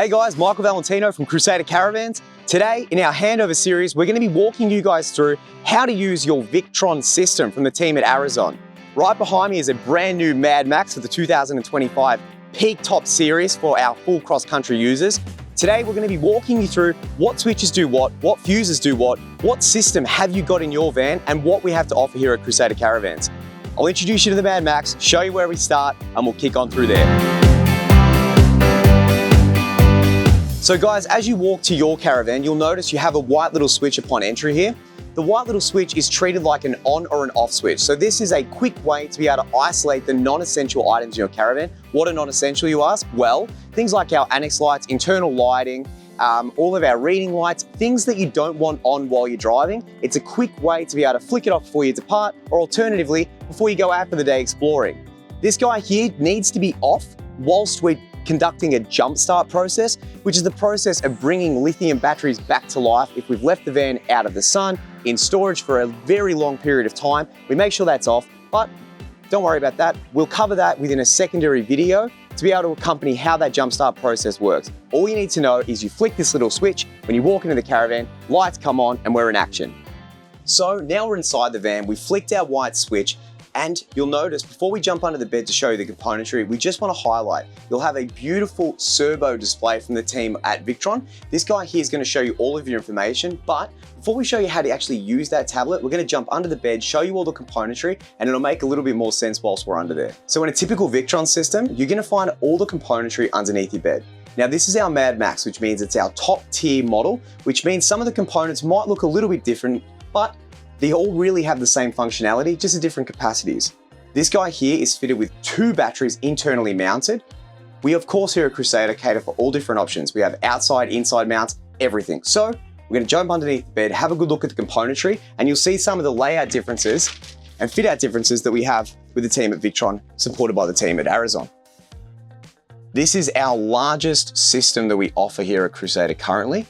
Hey guys, Michael Valentino from Crusader Caravans. Today, in our handover series, we're going to be walking you guys through how to use your Victron system from the team at Arizon. Right behind me is a brand new Mad Max for the 2025 Peak Top Series for our full cross-country users. Today, we're going to be walking you through what switches do what fuses do what system have you got in your van, and what we have to offer here at Crusader Caravans. I'll introduce you to the Mad Max, show you where we start, and we'll kick on through there. So guys, as you walk to your caravan, you'll notice you have a white little switch upon entry here. The white little switch is treated like an on or an off switch. So this is a quick way to be able to isolate the non-essential items in your caravan. What are non-essential, you ask? Well, things like our annex lights, internal lighting, all of our reading lights, things that you don't want on while you're driving. It's a quick way to be able to flick it off before you depart, or alternatively, before you go out for the day exploring. This guy here needs to be off whilst we're conducting a jump start process, which is the process of bringing lithium batteries back to life if we've left the van out of the sun, in storage for a very long period of time. We make sure that's off, but don't worry about that. We'll cover that within a secondary video to be able to accompany how that jump start process works. All you need to know is you flick this little switch, when you walk into the caravan, lights come on and we're in action. So now we're inside the van, we flicked our white switch, and you'll notice before we jump under the bed to show you the componentry, we just want to highlight, you'll have a beautiful Serbo display from the team at Victron. This guy here is going to show you all of your information, but before we show you how to actually use that tablet, we're going to jump under the bed, show you all the componentry, and it'll make a little bit more sense whilst we're under there. So in a typical Victron system, you're going to find all the componentry underneath your bed. Now this is our Mad Max, which means it's our top tier model, which means some of the components might look a little bit different, but they all really have the same functionality, just at different capacities. This guy here is fitted with 2 batteries internally mounted. We of course here at Crusader cater for all different options. We have outside, inside mounts, everything. So we're gonna jump underneath the bed, have a good look at the componentry, and you'll see some of the layout differences and fit out differences that we have with the team at Victron, supported by the team at Arizon. This is our largest system that we offer here at Crusader currently.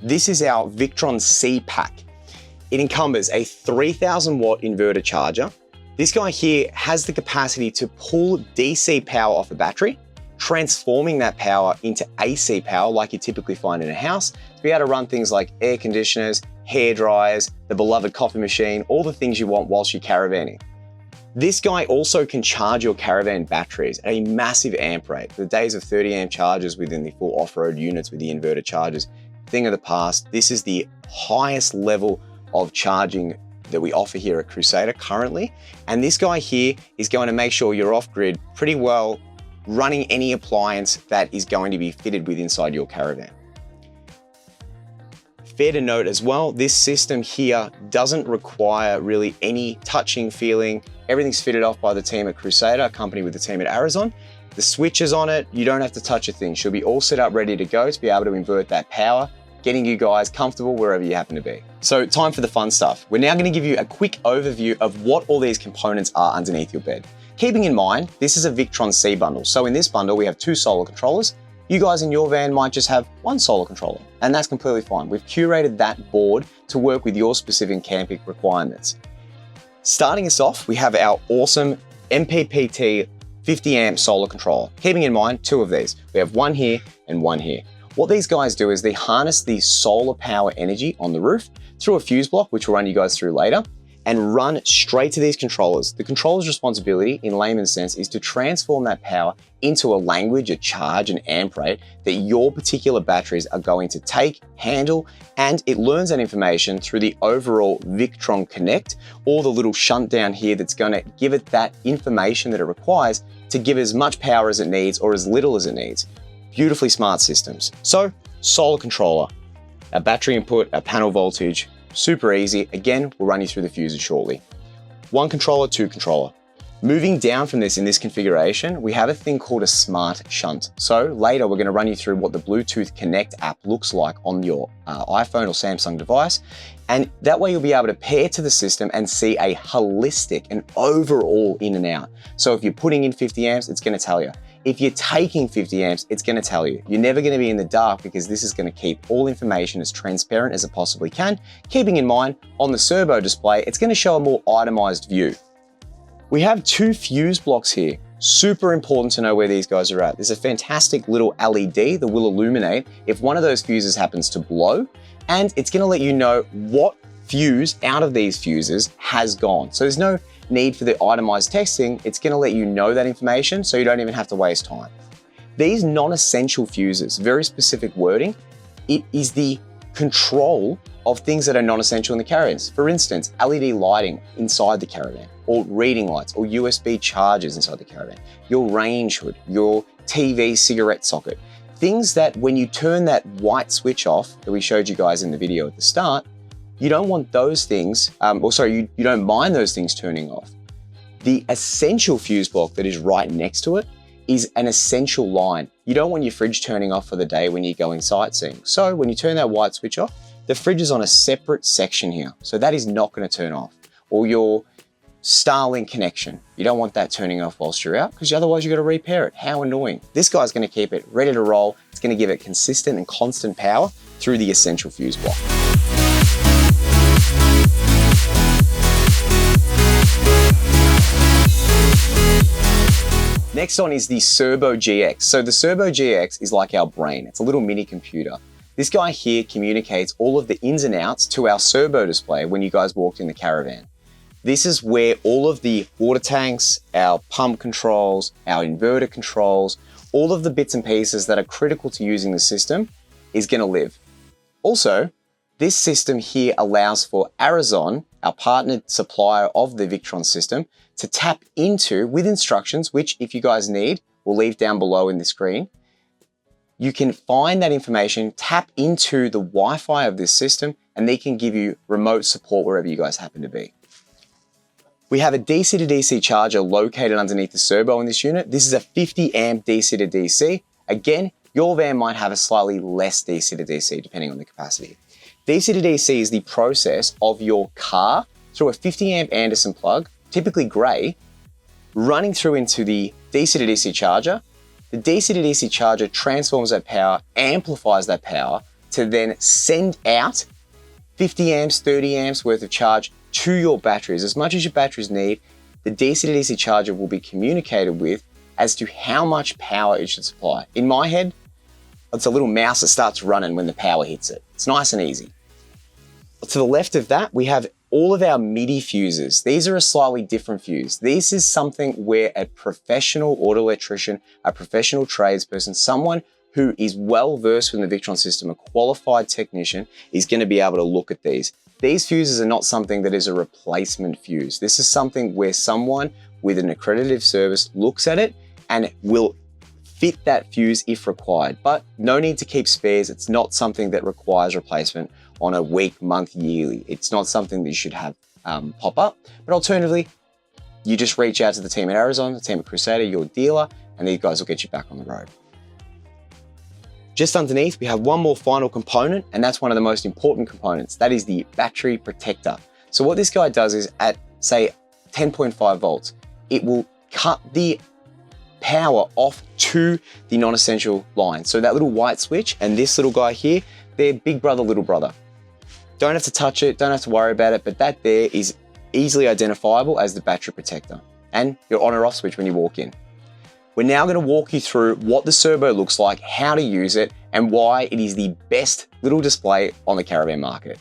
This is our Victron C-Pack. It encumbers a 3000 watt inverter charger. This guy here has the capacity to pull DC power off a battery, transforming that power into AC power like you typically find in a house, to be able to run things like air conditioners, hair dryers, the beloved coffee machine, all the things you want whilst you're caravanning. This guy also can charge your caravan batteries at a massive amp rate. The days of 30 amp chargers within the full off-road units with the inverter chargers, thing of the past. This is the highest level of charging that we offer here at Crusader currently. And this guy here is going to make sure you're off grid pretty well, running any appliance that is going to be fitted with inside your caravan. Fair to note as well, this system here doesn't require really any touching, feeling. Everything's fitted off by the team at Crusader, accompanied with the team at Arizon. The switches on it, you don't have to touch a thing. She'll be all set up ready to go to be able to invert that power, getting you guys comfortable wherever you happen to be. So time for the fun stuff. We're now going to give you a quick overview of what all these components are underneath your bed. Keeping in mind, this is a Victron C bundle. So in this bundle, we have 2 solar controllers. You guys in your van might just have 1 solar controller, and that's completely fine. We've curated that board to work with your specific camping requirements. Starting us off, we have our awesome MPPT 50 amp solar controller. Keeping in mind, 2 of these. We have 1 here and 1 here. What these guys do is they harness the solar power energy on the roof through a fuse block, which we'll run you guys through later, and run straight to these controllers. The controller's responsibility, in layman's sense, is to transform that power into a language, a charge, an amp rate that your particular batteries are going to take, handle, and it learns that information through the overall Victron Connect, or the little shunt down here that's going to give it that information that it requires to give as much power as it needs or as little as it needs. Beautifully smart systems. So, solar controller, a battery input, a panel voltage, super easy. Again, we'll run you through the fuses shortly. 1 controller, 2 controller. Moving down from this in this configuration, we have a thing called a smart shunt. So later we're going to run you through what the Bluetooth Connect app looks like on your iPhone or Samsung device. And that way you'll be able to pair to the system and see a holistic and overall in and out. So if you're putting in 50 amps, it's going to tell you. If you're taking 50 amps, it's going to tell you. You're never going to be in the dark because this is going to keep all information as transparent as it possibly can. Keeping in mind, on the Serbo display, it's going to show a more itemized view. We have 2 fuse blocks here. Super important to know where these guys are at. There's a fantastic little LED that will illuminate if one of those fuses happens to blow, and it's gonna let you know what fuse out of these fuses has gone. So there's no need for the itemized texting. It's gonna let you know that information so you don't even have to waste time. These non-essential fuses, very specific wording, it is the control of things that are non-essential in the caravans. For instance, LED lighting inside the caravan, or reading lights, or USB chargers inside the caravan, your range hood, your TV cigarette socket. Things that when you turn that white switch off that we showed you guys in the video at the start, you don't want those things, you don't mind those things turning off. The essential fuse block that is right next to it is an essential line. You don't want your fridge turning off for the day when you're going sightseeing. So when you turn that white switch off, the fridge is on a separate section here. So that is not gonna turn off. Or your Starlink connection. You don't want that turning off whilst you're out because otherwise you gotta repair it. How annoying. This guy's gonna keep it ready to roll. It's gonna give it consistent and constant power through the essential fuse block. Next on is the Serbo GX. So the Serbo GX is like our brain. It's a little mini computer. This guy here communicates all of the ins and outs to our servo display when you guys walked in the caravan. This is where all of the water tanks, our pump controls, our inverter controls, all of the bits and pieces that are critical to using the system is gonna live. Also, this system here allows for Arizon, our partnered supplier of the Victron system, to tap into with instructions, which if you guys need, we'll leave down below in the screen. You can find that information, tap into the Wi-Fi of this system, and they can give you remote support wherever you guys happen to be. We have a DC to DC charger located underneath the servo in this unit. This is a 50 amp DC to DC. Again, your van might have a slightly less DC to DC depending on the capacity. DC to DC is the process of your car through a 50 amp Anderson plug, typically gray, running through into the DC to DC charger. The DC to DC charger transforms that power, amplifies that power to then send out 50 amps, 30 amps worth of charge to your batteries. As much as your batteries need, the DC to DC charger will be communicated with as to how much power it should supply. In my head, it's a little mouse that starts running when the power hits it. It's nice and easy. To the left of that, we have all of our MIDI fuses. These are a slightly different fuse. This is something where a professional auto electrician, a professional tradesperson, someone who is well versed in the Victron system, a qualified technician, is going to be able to look at these. These fuses are not something that is a replacement fuse. This is something where someone with an accredited service looks at it and will fit that fuse if required, but no need to keep spares. It's not something that requires replacement on a week, month, yearly. It's not something that you should have pop up, but alternatively, you just reach out to the team at Arizona, the team at Crusader, your dealer, and these guys will get you back on the road. Just underneath, we have one more final component, and that's one of the most important components. That is the battery protector. So what this guy does is at, say, 10.5 volts, it will cut the power off to the non-essential line. So that little white switch and this little guy here, they're big brother, little brother. Don't have to touch it, don't have to worry about it, but that there is easily identifiable as the battery protector and your on or off switch when you walk in. We're now going to walk you through what the servo looks like, how to use it, and why it is the best little display on the caravan market.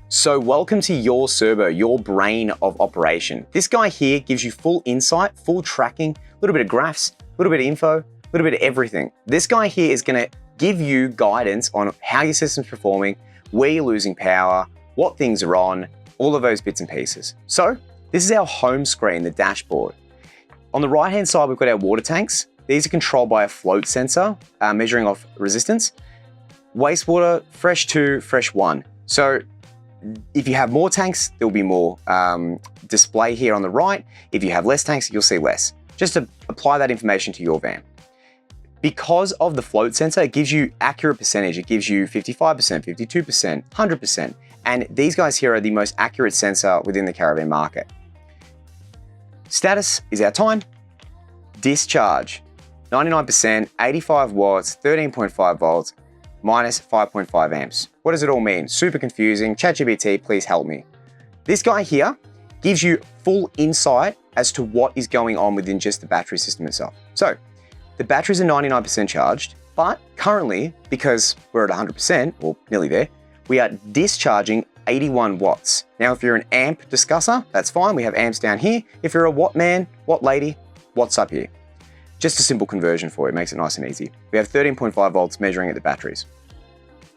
So welcome to your servo, your brain of operation. This guy here gives you full insight, full tracking, a little bit of graphs, a little bit of info, a little bit of everything. This guy here is going to give you guidance on how your system's performing, where you're losing power, what things are on, all of those bits and pieces. So this is our home screen, the dashboard. On the right-hand side, we've got our water tanks. These are controlled by a float sensor, measuring off resistance. Wastewater, fresh 2, fresh 1. So if you have more tanks, there'll be more display here on the right. If you have less tanks, you'll see less. Just to apply that information to your van. Because of the float sensor, it gives you accurate percentage. It gives you 55%, 52%, 100%. And these guys here are the most accurate sensor within the caravan market. Status is our time. Discharge, 99%, 85 watts, 13.5 volts, minus 5.5 amps. What does it all mean? Super confusing. ChatGPT, please help me. This guy here gives you full insight as to what is going on within just the battery system itself. So the batteries are 99% charged, but currently, because we're at 100% or nearly there, we are discharging 81 watts. Now, if you're an amp discusser, that's fine. We have amps down here. If you're a watt man, watt lady, watts up here. Just a simple conversion for you, makes it nice and easy. We have 13.5 volts measuring at the batteries.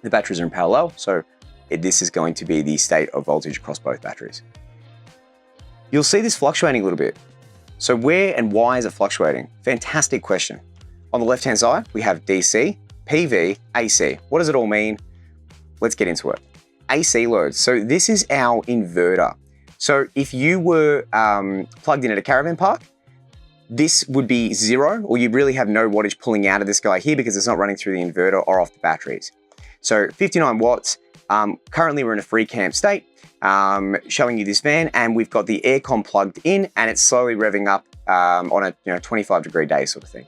The batteries are in parallel, so this is going to be the state of voltage across both batteries. You'll see this fluctuating a little bit. So where and why is it fluctuating? Fantastic question. On the left-hand side, we have DC, PV, AC. What does it all mean? Let's get into it. AC loads. So this is our inverter. So if you were plugged in at a caravan park, this would be 0, or you really have no wattage pulling out of this guy here because it's not running through the inverter or off the batteries. So 59 watts. Currently we're in a free camp state, showing you this van, and we've got the aircon plugged in and it's slowly revving up on a 25-degree day sort of thing.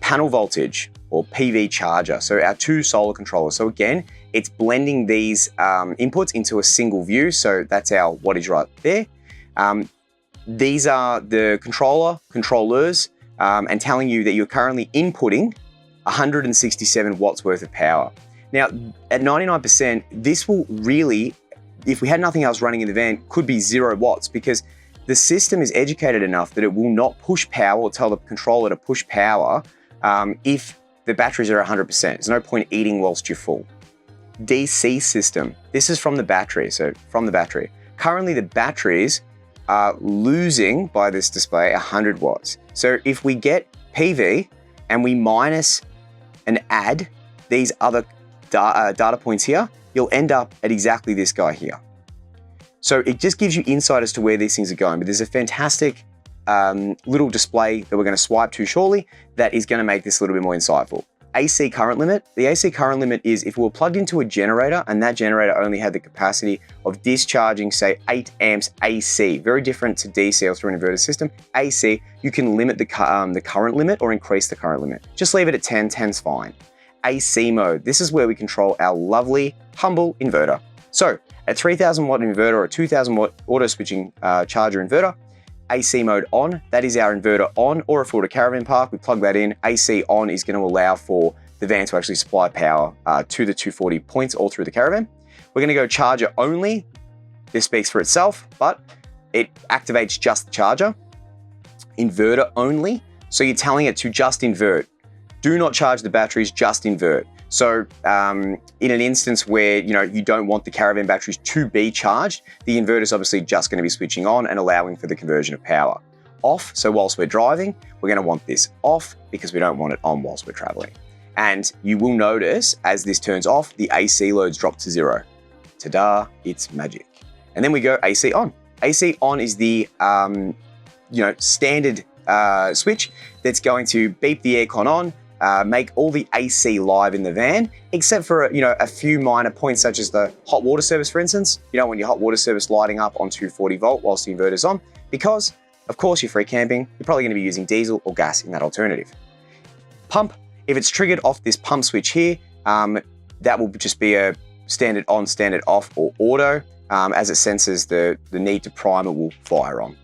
Panel voltage, or PV charger. So our 2 solar controllers. So again, it's blending these inputs into a single view. So that's our wattage right there. These are the controllers, and telling you that you're currently inputting 167 watts worth of power. Now, at 99%, this will really, if we had nothing else running in the van, could be 0 watts, because the system is educated enough that it will not push power or tell the controller to push power if the batteries are 100%. There's no point eating whilst you're full. DC system. This is from the battery, so from the battery. Currently, the batteries are losing, by this display, 100 watts. So if we get PV and we minus and add these other data points here, you'll end up at exactly this guy here. So it just gives you insight as to where these things are going. But there's a fantastic little display that we're going to swipe to shortly that is going to make this a little bit more insightful. AC current limit. The AC current limit is if we were plugged into a generator and that generator only had the capacity of discharging, say, 8 amps AC, very different to DC or through an inverter system. AC, you can limit the current limit or increase the current limit. Just leave it at 10, 10's fine. AC mode, this is where we control our lovely, humble inverter. So a 3000 watt inverter or a 2000 watt auto switching charger inverter, AC mode on, that is our inverter on, or if we're at a caravan park, we plug that in. AC on is going to allow for the van to actually supply power to the 240 points all through the caravan. We're going to go charger only. This speaks for itself, but it activates just the charger. Inverter only, so you're telling it to just invert. Do not charge the batteries, just invert. So in an instance where you don't want the caravan batteries to be charged, the inverter is obviously just going to be switching on and allowing for the conversion of power. Off, so whilst we're driving, we're going to want this off because we don't want it on whilst we're traveling. And you will notice as this turns off, the AC loads drop to 0. Ta-da, it's magic. And then we go AC on. AC on is the standard switch that's going to beep the aircon on, make all the AC live in the van, except for a few minor points such as the hot water service, for instance. You don't want your hot water service lighting up on 240 volt whilst the inverter's on, because of course you're free camping, you're probably going to be using diesel or gas in that alternative. Pump, if it's triggered off this pump switch here, that will just be a standard on, standard off, or auto. As it senses the need to prime, it will fire on.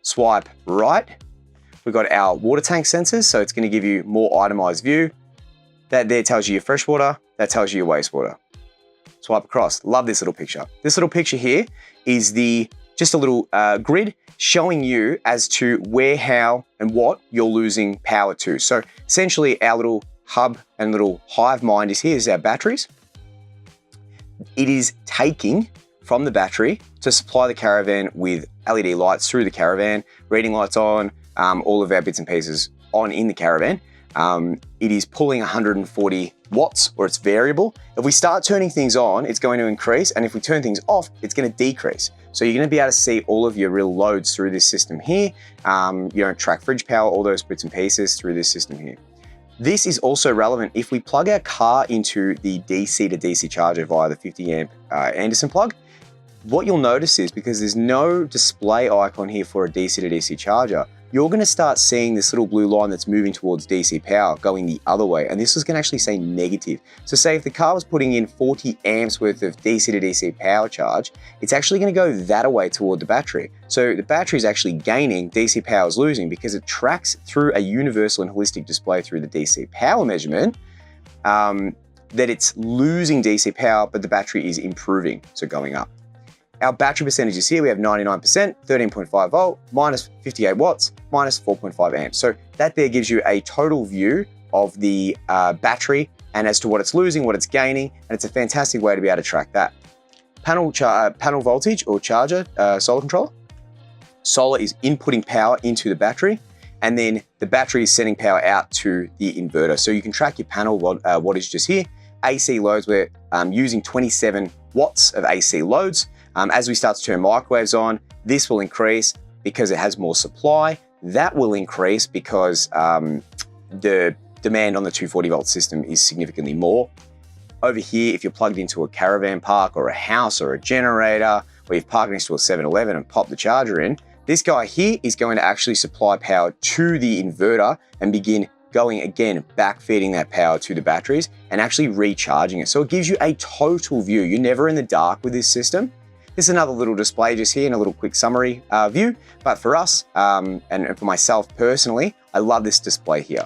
Swipe right. We've got our water tank sensors, so it's going to give you more itemized view. That there tells you your fresh water, that tells you your wastewater. Swipe across. Love this little picture. This little picture here is just a little grid showing you as to where, how, and what you're losing power to. So essentially our little hub and little hive mind is here, is our batteries. It is taking from the battery to supply the caravan with LED lights through the caravan, reading lights on, all of our bits and pieces on in the caravan. It is pulling 140 watts, or it's variable. If we start turning things on, it's going to increase, and if we turn things off, it's going to decrease. So you're going to be able to see all of your real loads through this system here. Track fridge power, all those bits and pieces through this system here. This is also relevant if we plug our car into the DC to DC charger via the 50 amp Anderson plug. What you'll notice is, because there's no display icon here for a DC to DC charger, you're going to start seeing this little blue line that's moving towards DC power going the other way. And this is going to actually say negative. So say if the car was putting in 40 amps worth of DC to DC power charge, it's actually going to go that way toward the battery. So the battery is actually gaining, DC power is losing, because it tracks through a universal and holistic display through the DC power measurement that it's losing DC power, but the battery is improving, so going up. Our battery percentages here, we have 99%, 13.5 volt, minus 58 watts, minus 4.5 amps. So that there gives you a total view of the battery and as to what it's losing, what it's gaining, and it's a fantastic way to be able to track that. Panel voltage or charger, solar controller. Solar is inputting power into the battery, and then the battery is sending power out to the inverter. So you can track your panel wattage just here. AC loads, we're using 27 watts of AC loads. As we start to turn microwaves on, this will increase because it has more supply. That will increase because the demand on the 240 volt system is significantly more. Over here, if you're plugged into a caravan park or a house or a generator, or you've parked next to a 7-Eleven and popped the charger in, this guy here is going to actually supply power to the inverter and begin going again, back feeding that power to the batteries and actually recharging it. So it gives you a total view. You're never in the dark with this system. This is another little display just here and a little quick summary view. But for us, and for myself personally, I love this display here.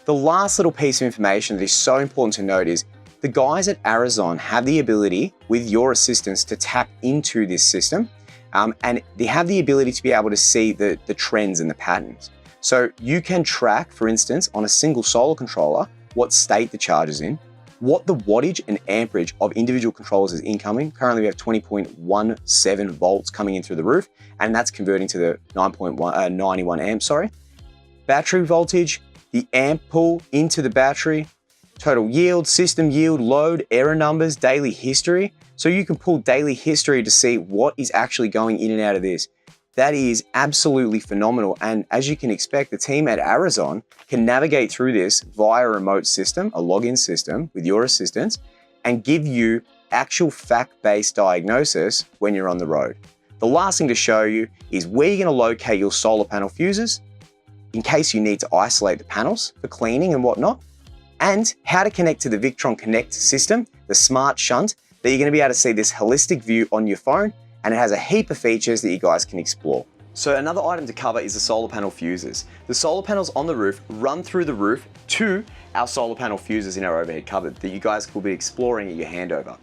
The last little piece of information that is so important to note is the guys at Arizon have the ability, with your assistance, to tap into this system. And they have the ability to be able to see the trends and the patterns. So you can track, for instance, on a single solar controller, what state the charge is in, what the wattage and amperage of individual controllers is incoming. Currently we have 20.17 volts coming in through the roof, and that's converting to the 91 amps, Battery voltage, the amp pull into the battery, total yield, system yield, load, error numbers, daily history. So you can pull daily history to see what is actually going in and out of this. That is absolutely phenomenal. And as you can expect, the team at Arizon can navigate through this via a remote system, a login system with your assistance, and give you actual fact-based diagnosis when you're on the road. The last thing to show you is where you're going to locate your solar panel fuses in case you need to isolate the panels for cleaning and whatnot, and how to connect to the Victron Connect system, the smart shunt, that you're going to be able to see this holistic view on your phone, and it has a heap of features that you guys can explore. So another item to cover is the solar panel fuses. The solar panels on the roof run through the roof to our solar panel fuses in our overhead cupboard that you guys will be exploring at your handover.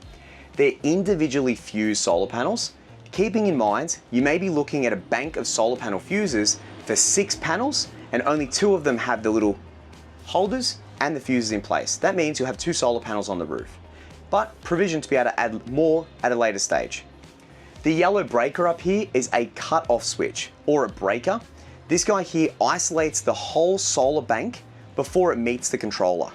They're individually fused solar panels. Keeping in mind, you may be looking at a bank of solar panel fuses for 6 panels, and only 2 of them have the little holders and the fuses in place. That means you'll have 2 solar panels on the roof, but provision to be able to add more at a later stage. The yellow breaker up here is a cut-off switch, or a breaker. This guy here isolates the whole solar bank before it meets the controller.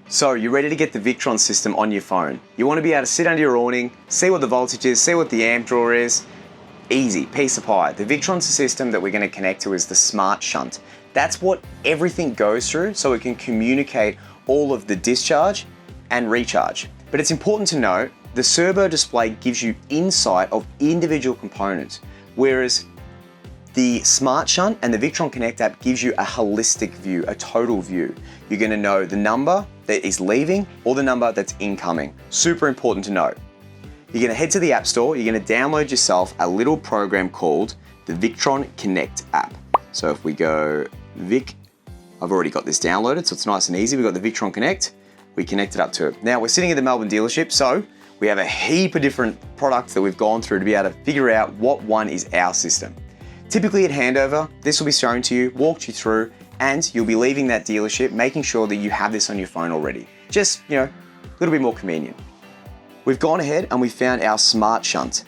So you're ready to get the Victron system on your phone. You want to be able to sit under your awning, see what the voltage is, see what the amp draw is. Easy, piece of pie. The Victron system that we're going to connect to is the smart shunt. That's what everything goes through, so it can communicate all of the discharge and recharge. But it's important to note, the Serbo display gives you insight of individual components, whereas the Smart Shunt and the Victron Connect app gives you a holistic view, a total view. You're going to know the number that is leaving or the number that's incoming. Super important to note. You're going to head to the App Store, you're going to download yourself a little program called the Victron Connect app. So if we go I've already got this downloaded, so it's nice and easy. We've got the Victron Connect, we connect it up to it. Now we're sitting at the Melbourne dealership, so we have a heap of different products that we've gone through to be able to figure out what one is our system. Typically at handover, this will be shown to you, walked you through, and you'll be leaving that dealership making sure that you have this on your phone already. Just, a little bit more convenient. We've gone ahead and we found our smart shunt.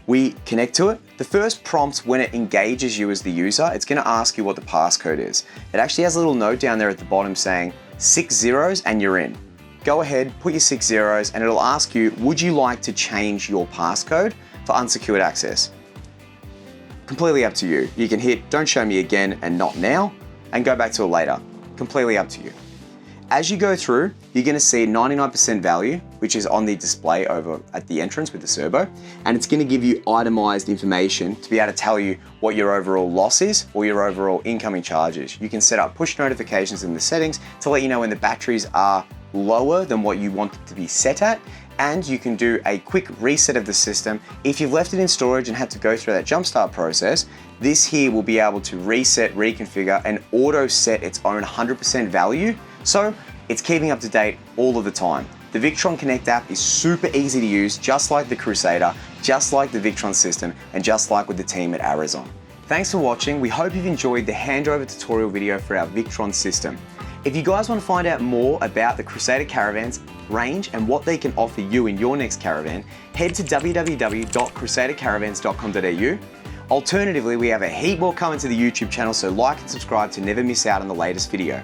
We connect to it. The first prompt, when it engages you as the user, it's going to ask you what the passcode is. It actually has a little note down there at the bottom saying 6 zeros and you're in. Go ahead, put your 6 zeros, and it'll ask you, would you like to change your passcode for unsecured access? Completely up to you. You can hit don't show me again and not now, and go back to it later. Completely up to you. As you go through, you're going to see 99% value, which is on the display over at the entrance with the Serbo, and it's going to give you itemized information to be able to tell you what your overall loss is or your overall incoming charges. You can set up push notifications in the settings to let you know when the batteries are lower than what you want it to be set at, and you can do a quick reset of the system. If you've left it in storage and had to go through that jumpstart process, this here will be able to reset, reconfigure, and auto set its own 100% value, so it's keeping up to date all of the time. The Victron Connect app is super easy to use, just like the Crusader, just like the Victron system, and just like with the team at Arizon. Thanks for watching. We hope you've enjoyed the handover tutorial video for our Victron system. If you guys want to find out more about the Crusader Caravans range and what they can offer you in your next caravan, head to www.crusadercaravans.com.au. Alternatively, we have a heap more coming to the YouTube channel, so like and subscribe to never miss out on the latest video.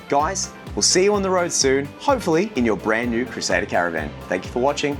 Guys, we'll see you on the road soon, hopefully in your brand new Crusader Caravan. Thank you for watching.